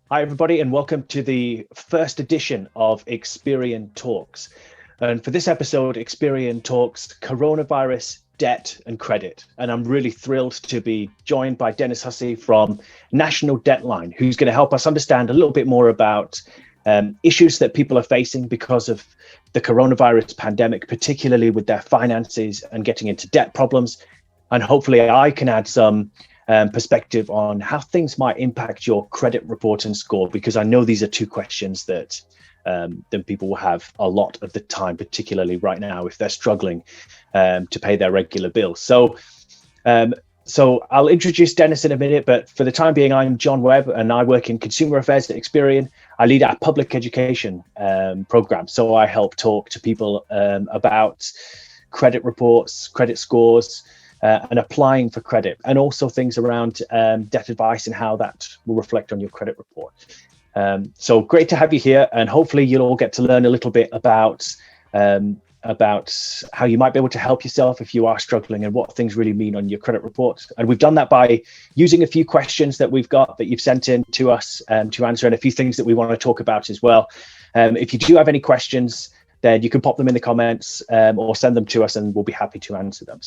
Hi, everybody, and welcome to the first edition of Experian Talks. And for this episode, Experian talks coronavirus, debt, and credit. And I'm really thrilled to be joined by Dennis Hussey from National Debtline, who's going to help us understand a little bit more about issues that people are facing because of the coronavirus pandemic, particularly with their finances and getting into debt problems. And hopefully I can add some perspective on how things might impact your credit report and score, because I know these are two questions that people will have a lot of the time, particularly right now if they're struggling to pay their regular bills. So I'll introduce Dennis in a minute, but for the time being, I'm John Webb and I work in consumer affairs at Experian. I lead our public education program. So I help talk to people about credit reports, credit scores, and applying for credit, and also things around debt advice and how that will reflect on your credit report. So great to have you here, and hopefully you'll all get to learn a little bit about how you might be able to help yourself if you are struggling and what things really mean on your credit report. And we've done that by using a few questions that we've got that you've sent in to us to answer, and a few things that we want to talk about as well. If you do have any questions, then you can pop them in the comments or send them to us and we'll be happy to answer them.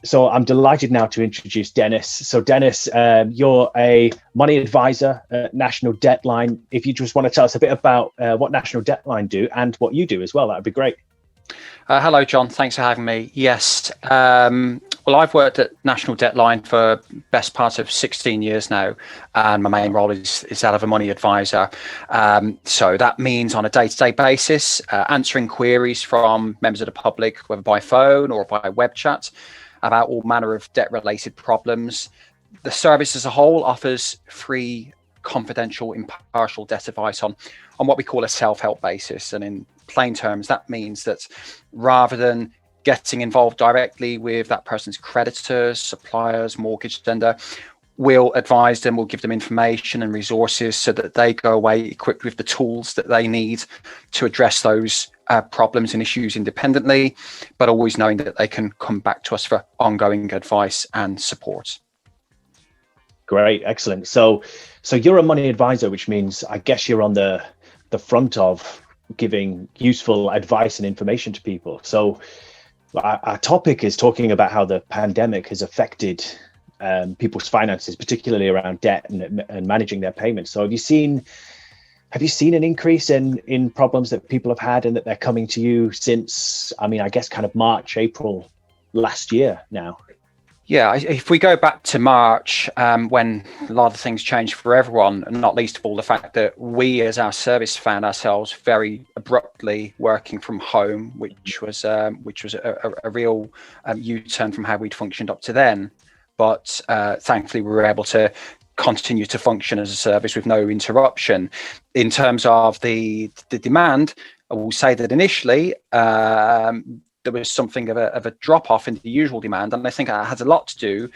So I'm delighted now to introduce Dennis. So Dennis, you're a money advisor at National Debtline. If you just want to tell us a bit about what National Debtline do and what you do as well, that would be great. Hello, John. Thanks for having me. Yes. Well, I've worked at National Debtline for best part of 16 years now, and my main role is that of a money advisor. So that means on a day-to-day basis, answering queries from members of the public, whether by phone or by web chat, about all manner of debt-related problems. The service as a whole offers free, confidential, impartial debt advice on what we call a self-help basis. And in plain terms, that means that rather than getting involved directly with that person's creditors, suppliers, mortgage lender, we'll advise them, we'll give them information and resources so that they go away equipped with the tools that they need to address those problems and issues independently, but always knowing that they can come back to us for ongoing advice and support. Great, excellent. So you're a money advisor, which means I guess you're on the front of giving useful advice and information to people. So our topic is talking about how the pandemic has affected people's finances, particularly around debt and managing their payments. So have you seen an increase in problems that people have had and that they're coming to you since, I guess kind of March, April last year now? Yeah, if we go back to March, when a lot of things changed for everyone, and not least of all the fact that we as our service found ourselves very abruptly working from home, which was a real U-turn from how we'd functioned up to then. But thankfully, we were able to continue to function as a service with no interruption. In terms of the demand, I will say that initially, there was something of a drop off in the usual demand. And I think that has a lot to do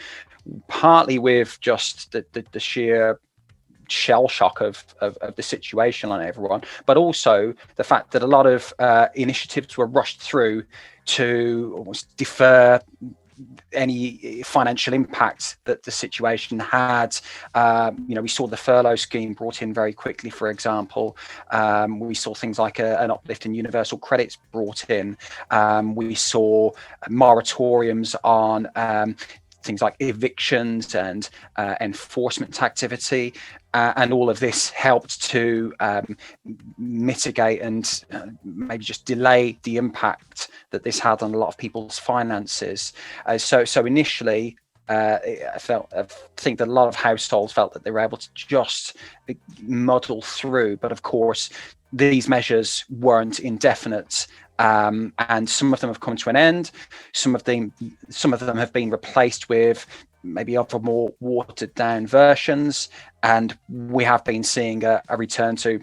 partly with just the sheer shell shock of the situation on everyone, but also the fact that a lot of initiatives were rushed through to almost defer any financial impact that the situation had. We saw the furlough scheme brought in very quickly, for example. We saw things like an uplift in universal credits brought in. We saw moratoriums on things like evictions and enforcement activity. And all of this helped to mitigate and maybe just delay the impact that this had on a lot of people's finances. So initially, I think that a lot of households felt that they were able to just muddle through. But of course, these measures weren't indefinite. And some of them have come to an end. Some of them have been replaced with maybe other more watered down versions, and we have been seeing a return to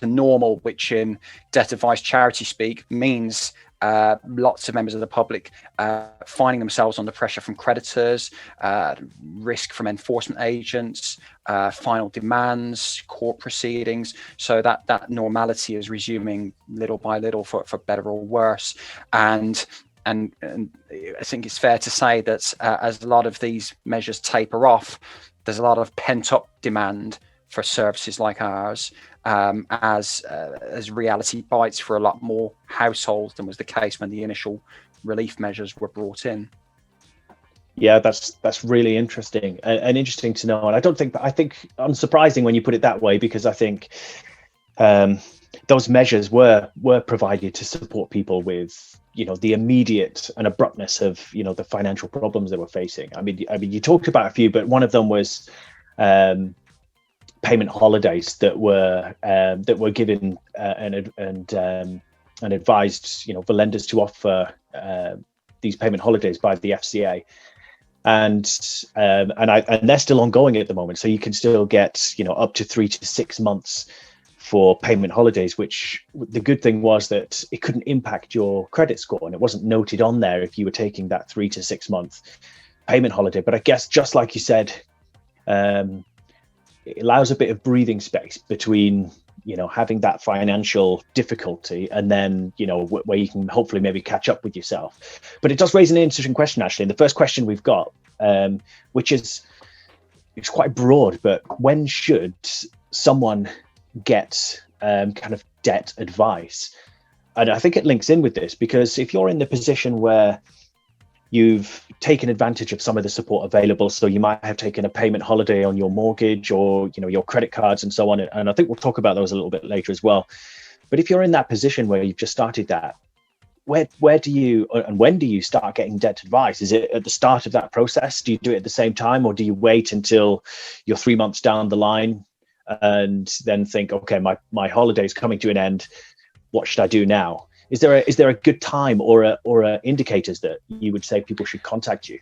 normal, which in debt advice charity speak means lots of members of the public finding themselves under pressure from creditors, risk from enforcement agents, final demands, court proceedings. So that normality is resuming little by little, for better or worse. And I think it's fair to say that as a lot of these measures taper off, there's a lot of pent up demand for services like ours, as reality bites for a lot more households than was the case when the initial relief measures were brought in. Yeah, that's really interesting and interesting to know. And I think unsurprising when you put it that way, because I think those measures were provided to support people with, the immediate and abruptness of, the financial problems they were facing. I mean, you talked about a few, but one of them was payment holidays that were given and advised, for lenders to offer these payment holidays by the FCA. And they're still ongoing at the moment, so you can still get up to 3 to 6 months for payment holidays, which the good thing was that it couldn't impact your credit score, and it wasn't noted on there if you were taking that 3 to 6 month payment holiday. But I guess, just like you said, it allows a bit of breathing space between having that financial difficulty and then where you can hopefully maybe catch up with yourself. But it does raise an interesting question, actually. And the first question we've got, which is, it's quite broad, but when should someone get kind of debt advice? And I think it links in with this, because if you're in the position where you've taken advantage of some of the support available, so you might have taken a payment holiday on your mortgage or your credit cards and so on, and I think we'll talk about those a little bit later as well. But if you're in that position where you've just started that, where do you, and when do you start getting debt advice? Is it at the start of that process? Do you do it at the same time, or do you wait until you're 3 months down the line and then think, okay, my holiday's coming to an end, what should I do now? Is there a good time or indicators that you would say people should contact you?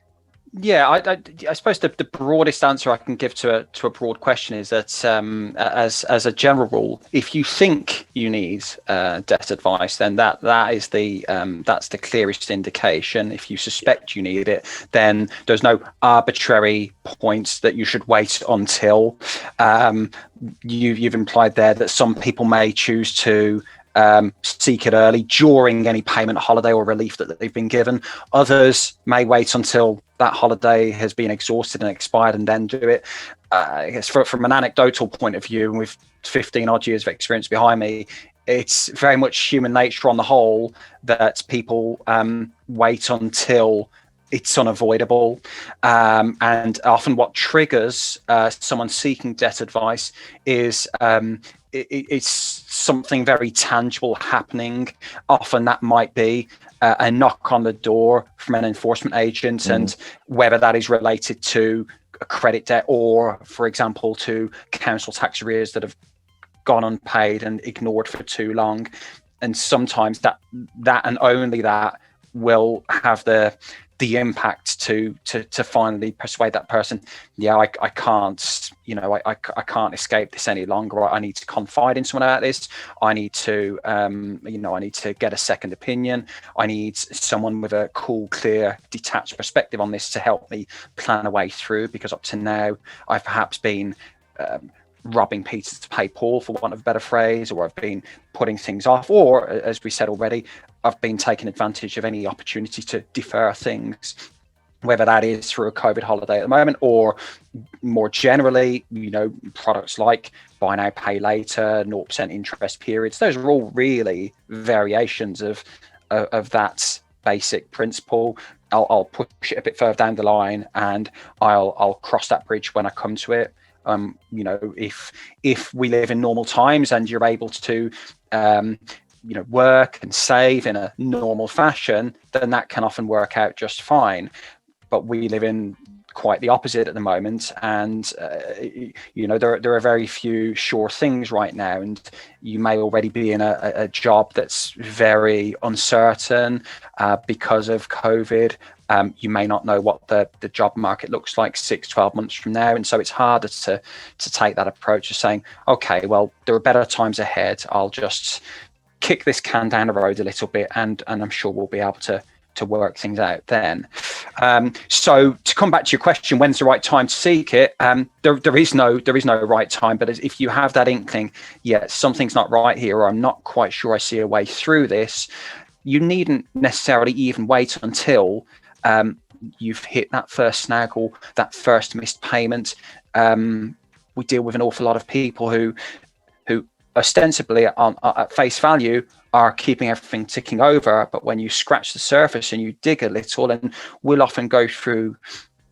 Yeah, I suppose the broadest answer I can give to a broad question is that as a general rule, if you think you need debt advice, then that is that's the clearest indication. If you suspect you need it, then there's no arbitrary points that you should wait until. You've implied there that some people may choose to seek it early during any payment holiday or relief that they've been given. Others may wait until that holiday has been exhausted and expired and then do it. I guess from an anecdotal point of view, and with 15 odd years of experience behind me, it's very much human nature on the whole that people wait until it's unavoidable. And often what triggers someone seeking debt advice is it's something very tangible happening. Often that might be a knock on the door from an enforcement agent, and whether that is related to a credit debt or, for example, to council tax arrears that have gone unpaid and ignored for too long. And sometimes that and only that will have the impact to finally persuade that person, I can't, I can't escape this any longer. I need to confide in someone about this. I need to, I need to get a second opinion. I need someone with a cool, clear, detached perspective on this to help me plan a way through, because up to now I've perhaps been robbing Peter to pay Paul, for want of a better phrase, or I've been putting things off, or, as we said already, I've been taking advantage of any opportunity to defer things, whether that is through a COVID holiday at the moment, or more generally, products like buy now, pay later, 0% interest periods. Those are all really variations of that basic principle. I'll push it a bit further down the line, and I'll cross that bridge when I come to it. If we live in normal times and you're able to work and save in a normal fashion, then that can often work out just fine. But we live in quite the opposite at the moment, and there are very few sure things right now, and you may already be in a job that's very uncertain because of COVID. You may not know what the job market looks like 6-12 months from now, and so it's harder to take that approach of saying, okay, well, there are better times ahead, I'll just kick this can down the road a little bit, and I'm sure we'll be able to work things out then. So to come back to your question, when's the right time to seek it? There is no right time, but if you have that inkling, something's not right here, or I'm not quite sure I see a way through this, you needn't necessarily even wait until you've hit that first snag or that first missed payment. we deal with an awful lot of people who ostensibly at face value are keeping everything ticking over, but when you scratch the surface and you dig a little, and we'll often go through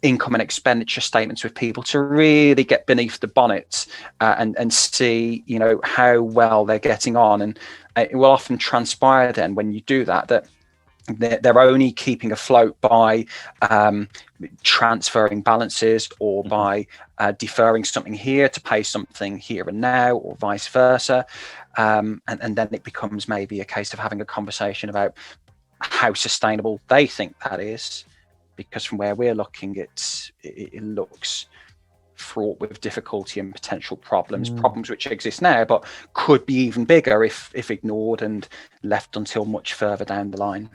income and expenditure statements with people to really get beneath the bonnet and see, how well they're getting on. And it will often transpire then when you do that they're only keeping afloat by transferring balances or by deferring something here to pay something here and now, or vice versa. And then it becomes maybe a case of having a conversation about how sustainable they think that is, because from where we're looking, it looks fraught with difficulty and potential problems which exist now, but could be even bigger if ignored and left until much further down the line.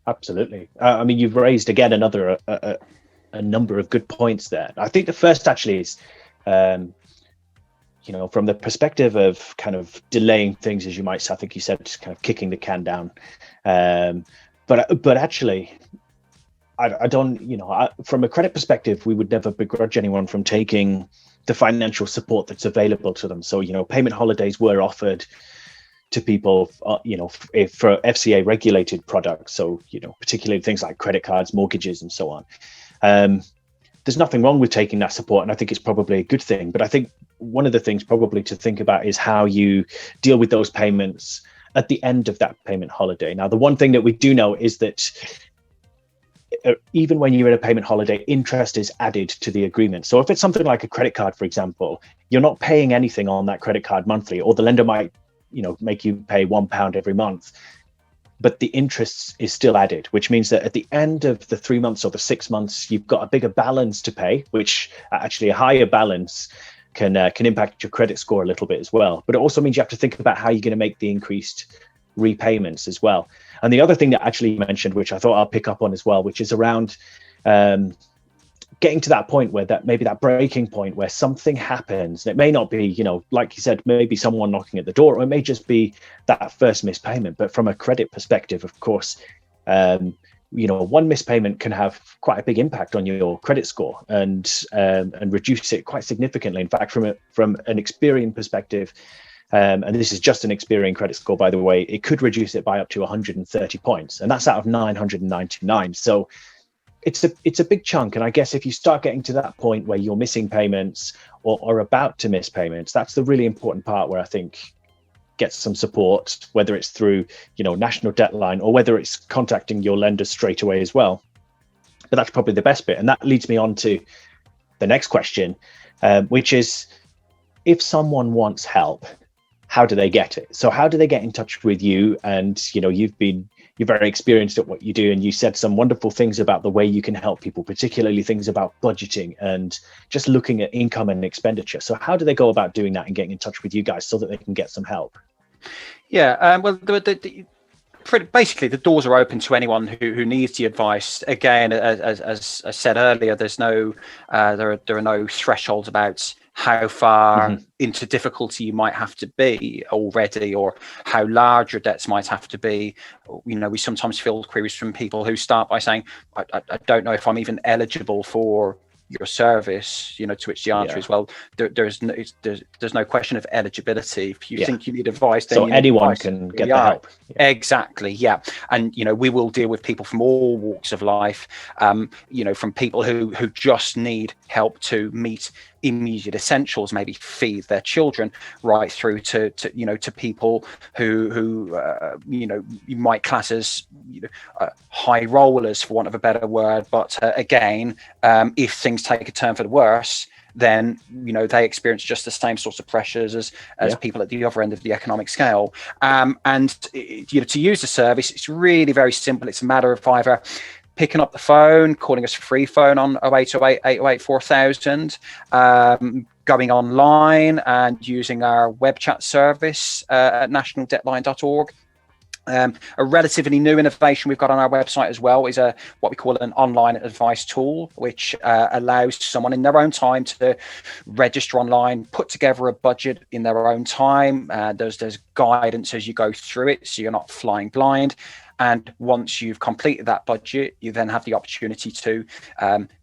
Absolutely. I mean, you've raised again a number of good points there. I think the first actually is, from the perspective of kind of delaying things, as you might say, I think you said, just kind of kicking the can down. But actually, I don't, from a credit perspective, we would never begrudge anyone from taking the financial support that's available to them. So, payment holidays were offered to people, for FCA regulated products. So, particularly things like credit cards, mortgages, and so on. There's nothing wrong with taking that support, and I think it's probably a good thing. But I think one of the things probably to think about is how you deal with those payments at the end of that payment holiday. Now, the one thing that we do know is that even when you're in a payment holiday, interest is added to the agreement. So if it's something like a credit card, for example, you're not paying anything on that credit card monthly, or the lender might make you pay £1 every month, but the interest is still added, which means that at the end of the 3 months or the 6 months, you've got a bigger balance to pay, which actually a higher balance can impact your credit score a little bit as well. But it also means you have to think about how you're going to make the increased repayments as well. And the other thing that actually you mentioned, which I thought I'll pick up on as well, which is around getting to that point where that breaking point where something happens. And it may not be, like you said, maybe someone knocking at the door, or it may just that first missed payment. But from a credit perspective, of course, one missed payment can have quite a big impact on your credit score and reduce it quite significantly. In fact, from an Experian perspective, and this is just an Experian credit score, by the way, it could reduce it by up to 130 points, and that's out of 999. So it's a big chunk. And I guess if you start getting to that point where you're missing payments or about to miss payments, that's the really important part where I think get some support, whether it's through National Debtline or whether it's contacting your lender straight away as well. But that's probably the best bit, and that leads me on to the next question, which is, if someone wants help, how do they get it? So how do they get in touch with you? And you're very experienced at what you do, and you said some wonderful things about the way you can help people, particularly things about budgeting and just looking at income and expenditure. So how do they go about doing that and getting in touch with you guys so that they can get some help? Yeah, well, basically the doors are open to anyone who needs the advice. Again, as I said earlier, there are no thresholds about how far into difficulty you might have to be already, or how large your debts might have to be. We sometimes field queries from people who start by saying, I don't know if I'm even eligible for your service, to which the answer is, well, there's no question of eligibility. If you think you need advice, then anyone can get the help. Exactly, yeah. And we will deal with people from all walks of life, from people who just need help to meet immediate essentials, maybe feed their children, right through to people who you might class as high rollers, for want of a better word. But again, if things take a turn for the worse, then they experience just the same sorts of pressures as people at the other end of the economic scale. And to use the service, it's really very simple. It's a matter of either picking up the phone, calling us free phone on 0808 808 4000, going online and using our web chat service at nationaldebtline.org. A relatively new innovation we've got on our website as well is what we call an online advice tool, which allows someone in their own time to register online, put together a budget in their own time. There's guidance as you go through it, so you're not flying blind. And once you've completed that budget, you then have the opportunity to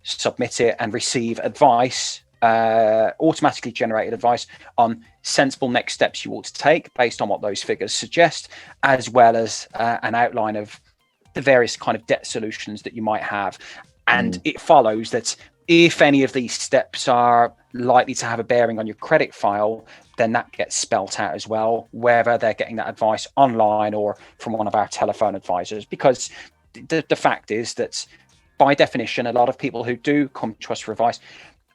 submit it and receive advice automatically generated advice on sensible next steps you ought to take based on what those figures suggest, as well as an outline of the various kind of debt solutions that you might have. And it follows that if any of these steps are likely to have a bearing on your credit file, then that gets spelt out as well, whether they're getting that advice online or from one of our telephone advisors. Because the fact is that by definition, a lot of people who do come to us for advice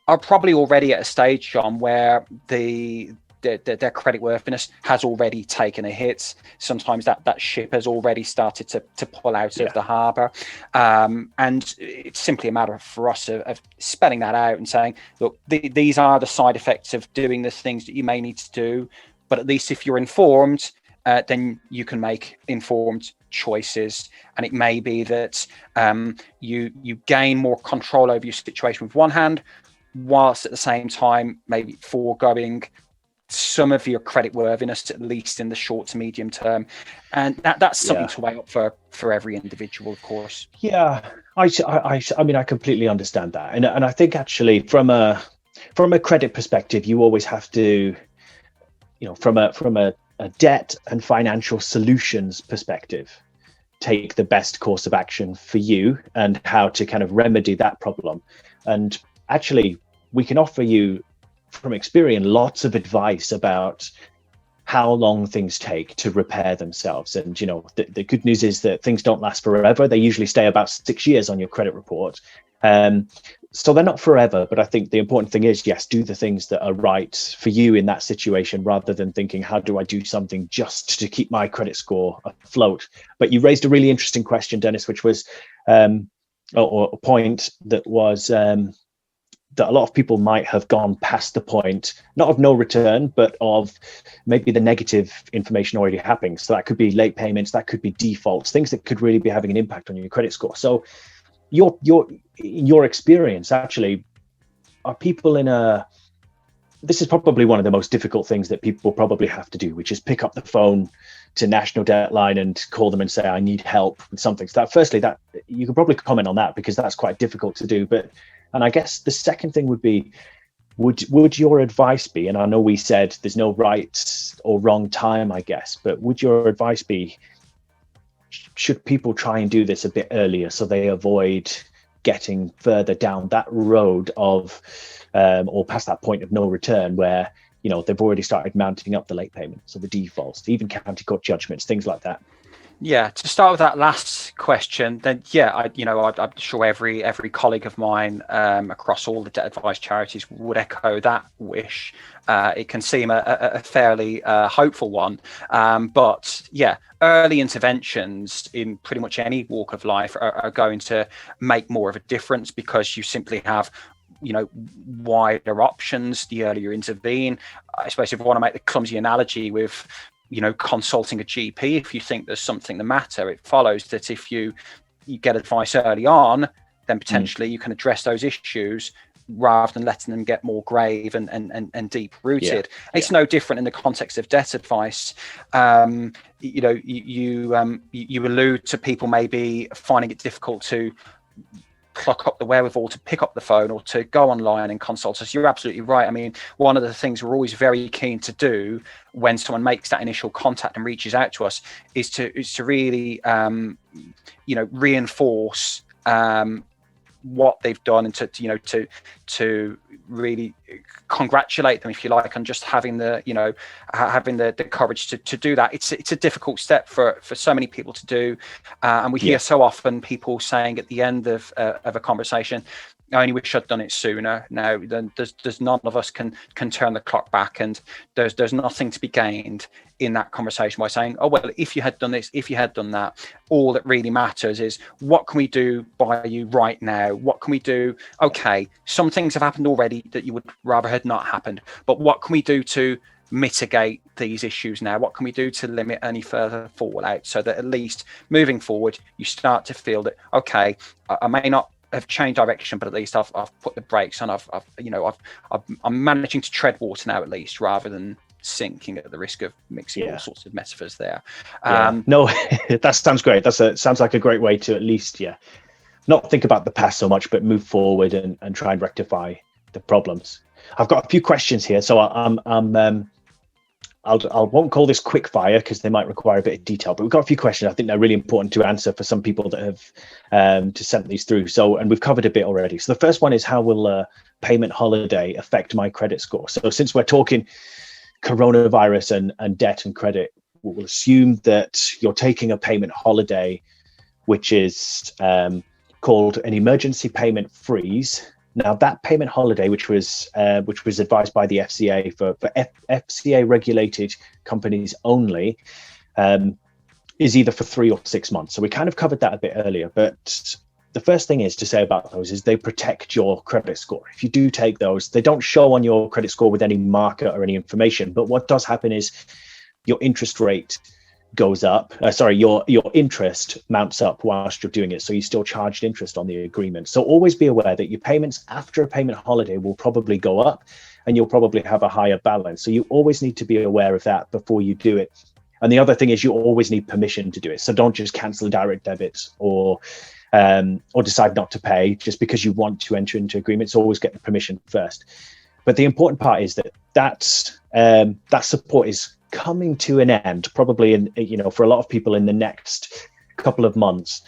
are probably already at a stage, John, where their credit worthiness has already taken a hit. Sometimes that ship has already started to pull out of the harbour. And it's simply a matter for us of spelling that out and saying, look, these are the side effects of doing the things that you may need to do. But at least if you're informed, then you can make informed choices. And it may be that you gain more control over your situation with one hand, whilst at the same time maybe foregoing some of your credit worthiness, at least in the short to medium term. And that's something to weigh up for every individual, of course. Yeah, I mean, I completely understand that. And I think actually from a credit perspective, you always have to, from a debt and financial solutions perspective, take the best course of action for you and how to kind of remedy that problem. And actually, we can offer you from Experian lots of advice about how long things take to repair themselves. And the good news is that things don't last forever. They usually stay about 6 years on your credit report. So they're not forever, but I think the important thing is, yes, do the things that are right for you in that situation, rather than thinking, how do I do something just to keep my credit score afloat? But you raised a really interesting question, Dennis, which was or a point that was that a lot of people might have gone past the point, not of no return, but of maybe the negative information already happening. So that could be late payments, that could be defaults, things that could really be having an impact on your credit score. So your experience, actually, are people this is probably one of the most difficult things that people probably have to do, which is pick up the phone to National Debtline and call them and say, I need help with something. So firstly, that you can probably comment on that, because that's quite difficult to do. And I guess the second thing would be, would your advice be, and I know we said there's no right or wrong time, I guess, but would your advice be, should people try and do this a bit earlier so they avoid getting further down that road of, or past that point of no return where, they've already started mounting up the late payments or the defaults, even county court judgments, things like that? Yeah, to start with that last question, then I'm sure every colleague of mine across all the debt advice charities would echo that wish. It can seem a fairly hopeful one, but yeah, early interventions in pretty much any walk of life are going to make more of a difference, because you simply have wider options the earlier you intervene. I suppose if we want to make the clumsy analogy with consulting a GP, if you think there's something the matter, it follows that if you get advice early on, then potentially you can address those issues rather than letting them get more grave and deep rooted. It's no different in the context of debt advice. You allude to people maybe finding it difficult to pluck up the wherewithal to pick up the phone or to go online and consult us. You're absolutely right. I mean, one of the things we're always very keen to do when someone makes that initial contact and reaches out to us is to really reinforce what they've done, and to really congratulate them, if you like, on just having the courage to do that. It's a difficult step for so many people to do, and we hear so often people saying at the end of a conversation, I only wish I'd done it sooner. Now, there's none of us can turn the clock back, and there's nothing to be gained in that conversation by saying, oh, well, if you had done this, if you had done that. All that really matters is, what can we do by you right now? What can we do? Okay, some things have happened already that you would rather had not happened, but what can we do to mitigate these issues now? What can we do to limit any further fallout, so that at least moving forward, you start to feel that, okay, I may not have changed direction, but at least I've put the brakes on. I'm managing to tread water now, at least, rather than sinking at the risk of mixing all sorts of metaphors there. No, that sounds great. Sounds like a great way to at least not think about the past so much, but move forward and try and rectify the problems. I've got a few questions here, so I won't call this quick fire because they might require a bit of detail, but we've got a few questions I think they're really important to answer for some people that have to send these through. So, and we've covered a bit already. So the first one is, how will a payment holiday affect my credit score? So since we're talking coronavirus and debt and credit, we'll assume that you're taking a payment holiday, which is called an emergency payment freeze. Now, that payment holiday, which was advised by the FCA for FCA regulated companies only, is either for 3 or 6 months. So we kind of covered that a bit earlier. But the first thing is to say about those is they protect your credit score. If you do take those, they don't show on your credit score with any marker or any information. But what does happen is your interest rate goes up. Your interest mounts up whilst you're doing it. So you still charged interest on the agreement. So always be aware that your payments after a payment holiday will probably go up and you'll probably have a higher balance. So you always need to be aware of that before you do it. And the other thing is you always need permission to do it. So don't just cancel direct debits or decide not to pay just because you want to enter into agreements. Always get the permission first. But the important part is that support is coming to an end, probably for a lot of people in the next couple of months.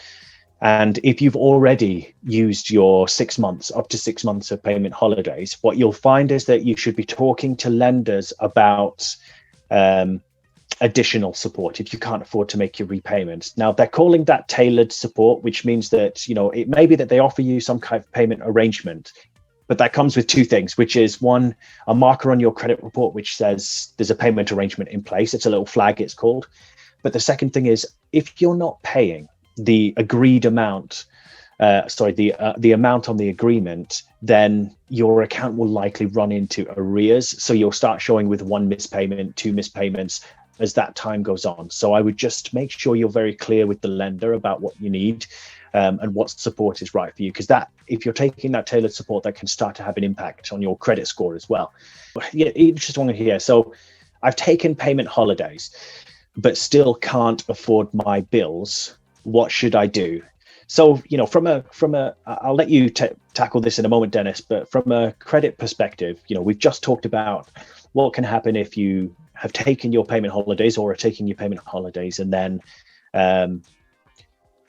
And if you've already used your 6 months, up to 6 months of payment holidays, what you'll find is that you should be talking to lenders about additional support if you can't afford to make your repayments. Now, they're calling that tailored support, which means that, it may be that they offer you some kind of payment arrangement. But that comes with two things, which is one, a marker on your credit report, which says there's a payment arrangement in place. It's a little flag, it's called. But the second thing is, if you're not paying the agreed amount, the amount on the agreement, then your account will likely run into arrears. So you'll start showing with 1 mispayment, 2 mispayments as that time goes on. So I would just make sure you're very clear with the lender about what you need. And what support is right for you, because that, if you're taking that tailored support, that can start to have an impact on your credit score as well. Yeah, interesting here. So I've taken payment holidays, but still can't afford my bills. What should I do? So, I'll let you tackle this in a moment, Dennis, but from a credit perspective, we've just talked about what can happen if you have taken your payment holidays or are taking your payment holidays and then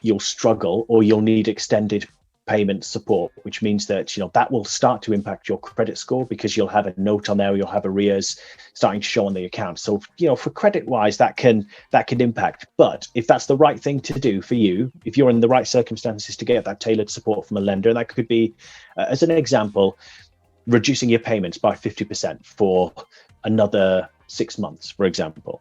you'll struggle or you'll need extended payment support, which means that that will start to impact your credit score because you'll have a note on there, or you'll have arrears starting to show on the account. So for credit wise, that can impact. But if that's the right thing to do for you, if you're in the right circumstances to get that tailored support from a lender, that could be, as an example, reducing your payments by 50% for another 6 months, for example.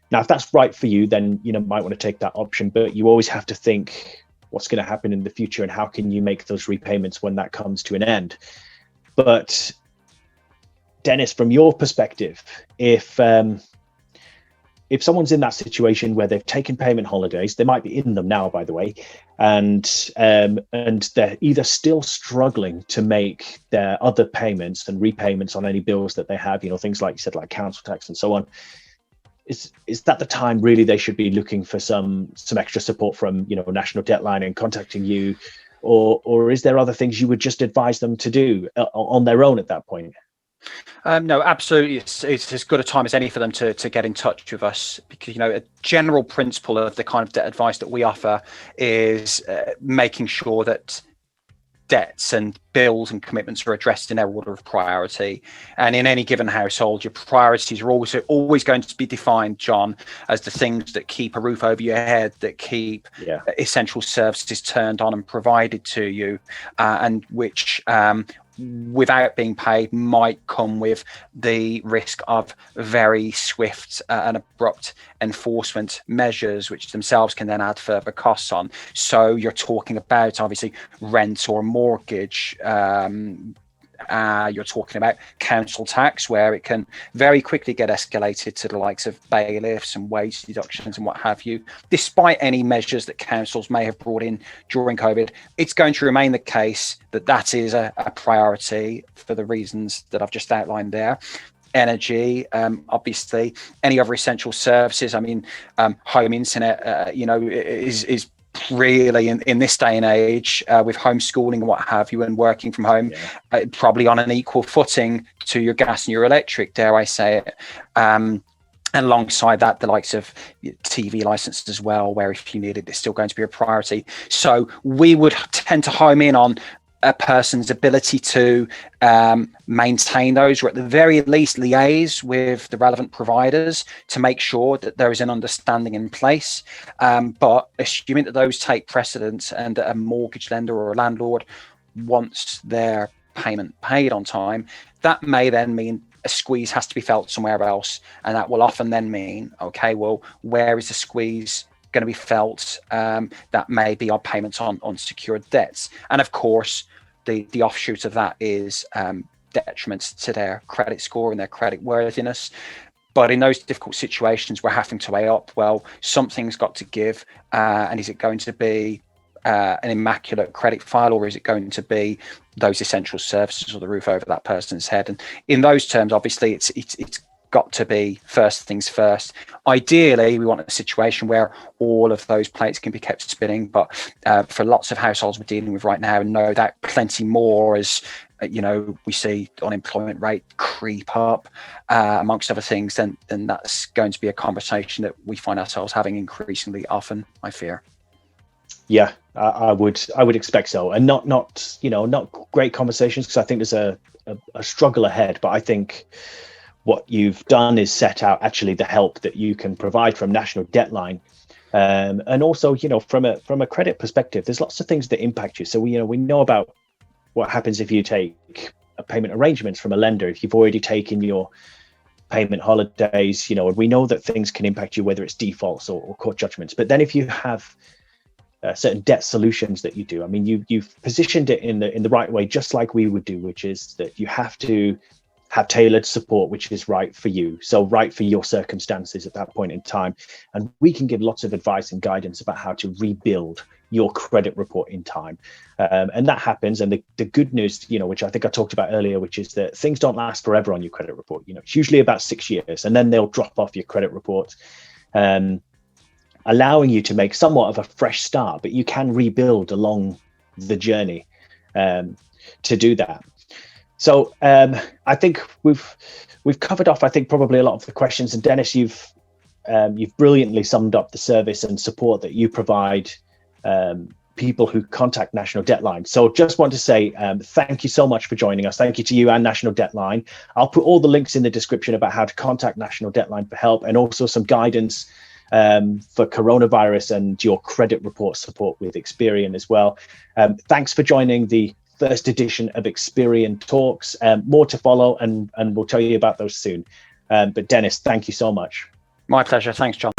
Now, if that's right for you, then you might want to take that option, but you always have to think what's going to happen in the future and how can you make those repayments when that comes to an end. But Dennis, from your perspective, if someone's in that situation where they've taken payment holidays, they might be in them now, by the way, and they're either still struggling to make their other payments and repayments on any bills that they have, things like you said, like council tax and so on. Is that the time really they should be looking for some extra support from National Debtline and contacting you, or is there other things you would just advise them to do on their own at that point? No, absolutely. It's as good a time as any for them to get in touch with us, because a general principle of the kind of debt advice that we offer is making sure that debts and bills and commitments are addressed in their order of priority. And in any given household, your priorities are always going to be defined, John, as the things that keep a roof over your head, that keep essential services turned on and provided to you, and which without being paid might come with the risk of very swift and abrupt enforcement measures, which themselves can then add further costs on. So you're talking about obviously rent or mortgage. You're talking about council tax, where it can very quickly get escalated to the likes of bailiffs and wage deductions and what have you. Despite any measures that councils may have brought in during COVID, it's going to remain the case that is a priority for the reasons that I've just outlined there. Energy, obviously, any other essential services. I mean, home internet, is really in this day and age, with homeschooling and what have you, and working from home, probably on an equal footing to your gas and your electric, dare I say it. And alongside that, the likes of TV licenses as well, where if you need it, it's still going to be a priority. So we would tend to home in on a person's ability to maintain those, or at the very least liaise with the relevant providers to make sure that there is an understanding in place. But assuming that those take precedence and a mortgage lender or a landlord wants their payment paid on time, that may then mean a squeeze has to be felt somewhere else. And that will often then mean, okay, well, where is the squeeze going to be felt? That may be our payments on unsecured debts. And of course, the offshoot of that is detriments to their credit score and their credit worthiness. But in those difficult situations, we're having to weigh up, well, something's got to give. And is it going to be an immaculate credit file, or is it going to be those essential services or the roof over that person's head? And in those terms, obviously, it's got to be first things first. Ideally, we want a situation where all of those plates can be kept spinning, but for lots of households we're dealing with right now, and no doubt plenty more, as we see unemployment rate creep up, amongst other things, then that's going to be a conversation that we find ourselves having increasingly often, I fear. Yeah, I would expect so, and not great conversations, because I think there's a struggle ahead. But I think what you've done is set out actually the help that you can provide from National Debtline, and also from a credit perspective, there's lots of things that impact you. So we know about what happens if you take a payment arrangements from a lender, if you've already taken your payment holidays, we know that things can impact you, whether it's defaults or court judgments. But then if you have certain debt solutions that you do, I mean, you've positioned it in the right way, just like we would do, which is that you have to have tailored support which is right for you, so right for your circumstances at that point in time. And we can give lots of advice and guidance about how to rebuild your credit report in time, and that happens. And the good news, which I think I talked about earlier, which is that things don't last forever on your credit report. It's usually about 6 years, and then they'll drop off your credit report, allowing you to make somewhat of a fresh start, but you can rebuild along the journey to do that. So I think we've covered off, I think, probably a lot of the questions. And Dennis, you've brilliantly summed up the service and support that you provide people who contact National Debtline. So just want to say thank you so much for joining us. Thank you to you and National Debtline. I'll put all the links in the description about how to contact National Debtline for help, and also some guidance for coronavirus and your credit report support with Experian as well. Thanks for joining the first edition of Experian Talks. More to follow, and we'll tell you about those soon. But Dennis, thank you so much. My pleasure. Thanks, John.